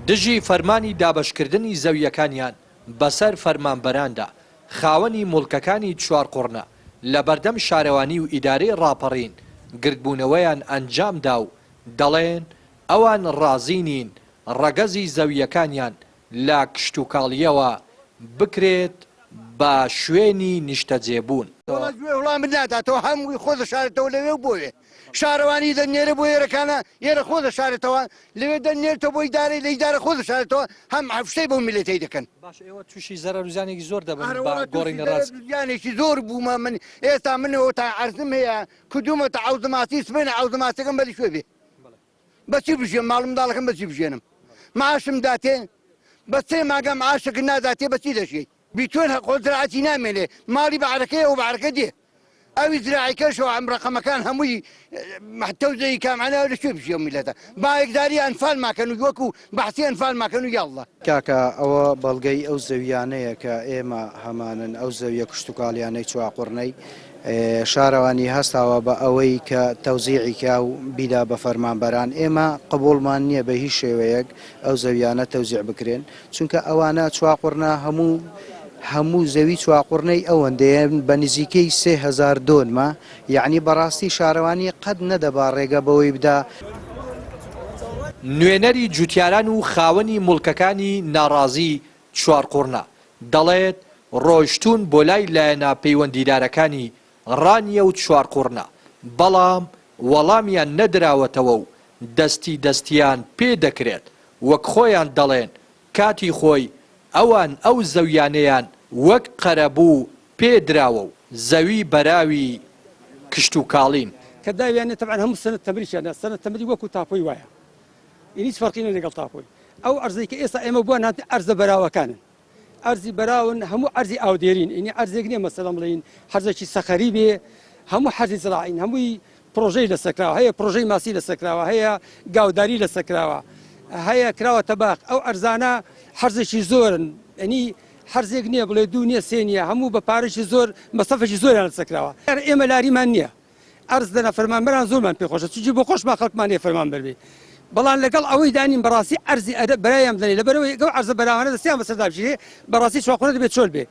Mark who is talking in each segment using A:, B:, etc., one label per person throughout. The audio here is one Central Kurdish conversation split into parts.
A: دژی فەرمانی دابەشکردنی زەویەکانیان بەسەر فەرمانبەراندا خاوەنی موڵکەکانی چوارقوڕنە لە بەردەم شارەوانی و ئیدارەی ڕاپەڕین گردبوونەوەیان ئەنجامدا و دەڵێن ئەوان ڕازی نین ڕەگەزی زەویەکانیان لە کشتوکاڵیەوە بکرێت بە شوێنی نیشتەجێبوون.
B: وڵام ناداتەوە هەمووی خۆ دەشارێتەوە لەوێ بۆیێ شارەوانی دەنێرە بۆ ئێرەکانە ئێرە خۆ دەشارێتەوە لەوێ دەنێرێتەوە بۆ ئیدارەی لە ئیدارە خۆ دەشارێتەوە هەم شتەی بەو میلەتەی دەکەن.
A: باش ئێوە تووشی زەرەر و زیانێکی زۆر دەبن بە گۆڕینە ڕاست.
B: زیانێکی زۆر بوومە من ئێستا منەوە تا عەرزم هەیە کدومەتە عەوزەماتی سبەینە عەوزەماتەکەم بەری شوێ بێ بەچی بژێم ماڵ منداڵەکەم بەچی بژێنم معاشم داتێ بە سێ ماگە معاشێک ناداتێ بەچی دەژێ بیتوێن خۆ زراعەتی نامێنێ ماڵی بەعرەکەیە و بەعرەکە دێ ئەوی زراعیکەشەوە ئەم ڕەقەمەکان هەمووی تەوزەی کامانەوە لەکوێ بژێ میلەتە با یەکداری ئەنفال ماکەن و وەکو بەحسی ئەنفال ماکەن و یاڵڵا
C: کاکە ئەوە بەڵگەی ئەو زەویانەیە کە ئێمە هەمانن ئەو زەویە کشتتوکاڵیانەی چواقوڕنەی شارەوانی هەستاوە بە ئەوەی کە تەوزیعیکە و بیدا بە فەرمانبەران ئێمە قبولمان نییە بە هیچ شێوەیەک ئەو زەویانە تەوزیع بکرێن چونکە ئەوانە چواقوڕنە هەموو زەوی چواقوڕنەی ئەوەندەیە بە نزیکەی 3000 دۆنمە یعنی بەڕاستی شارەوانی قەت نەدەبا ڕێگە بەوەی بدا.
A: نوێنەری جوتیاران و خاوەنی موڵکەکانی ناڕازی چوارقوڕنە دەڵێت ڕۆیشتون بۆ لای لایەنە پەیوەندیدارەکانی ڕانیە و چوارقوڕنە بەڵام وەڵامیان نەدراوەتەوە و دەستیان پێ دەکرێت وەک خۆیان دەڵێن کاتی خۆی ئەوان ئەو زەویانەیان وەک قەرەبوو پێدراوە و زەوی بەراوی کشتتوکاڵین
D: کە داویانێت تەبعاً هەموو سەنەد تەمریشیانە سەنەد تەمری وەکو تاپۆی وایە هیچ فەرقی لەگەڵ تاپۆی ئەو ئەرزەی کە ئێستا ئێمە بووە هاتی ئەرزە بەراوەکانن ئەرزی بەراون هەموو ئەرزی ئاودێرین ئینی ئەرزێک نییە مەسەڵەم بڵین حەرزێکی سەخەری بێ هەموو حەرزی زراعین هەمووی پرۆژەی لەسەرکراوە هەیە پرۆژەی ماسی لەسەرکراوە هەیە گاوداری لەسەرکراوە هەیە کراوەتە باخ ئەو ئەرزانە حەرزێکی زۆرن ئەنی حەرزێک نییە بڵێ دوو نییە سێ نییە هەموو بە پارێکی زۆر مەسەفێکی زۆریان لەسەرکراوە ئێمە لاریمان نییە ئەرز دەنا فەرمانبەران زۆرمان پێخۆشە چونکی بۆ خۆشمان خەڵکمانێ فەرمانبەر بێ بەڵام لەگەڵ ئەوەی دانین بەڕاستی ئەرزی ئەدە بەرایان بدەنێ لەبەرەوەی ئەو ئەرزە بەراوانە دەستیان بەسەردا بژێ بەڕاستی چواقوڕنە دەبێت چۆل بێ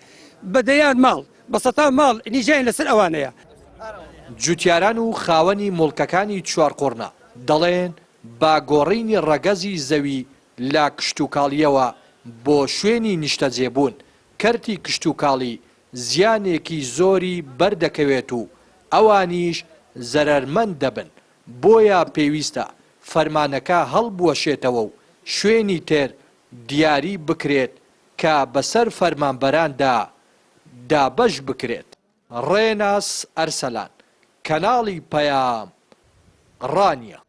D: بەدەیان ماڵ بە سەتا ماڵ نیژیان لەسەر ئەوانەیە.
A: جوتیاران و خاوەنی موڵکەکانی چوارقوڕنە دەڵێن با گۆڕینی ڕەگەزی زەوی لە کشتتوکاڵیەوە بۆ شوێنی نیشتەجێبوون کەرتی کشتتوکاڵی زیانێکی زۆری بەردەکەوێت و ئەوانیش زەرەرمەند دەبن بۆیە پێویستە فەرمانەکە هەڵبوەشێتەوە و شوێنی تر دیاری بکرێت کە بەسەر فەرمانبەراندا دابەش بکرێت. ڕێناس ئەرسەلان کەناڵی پەیام ڕانیە.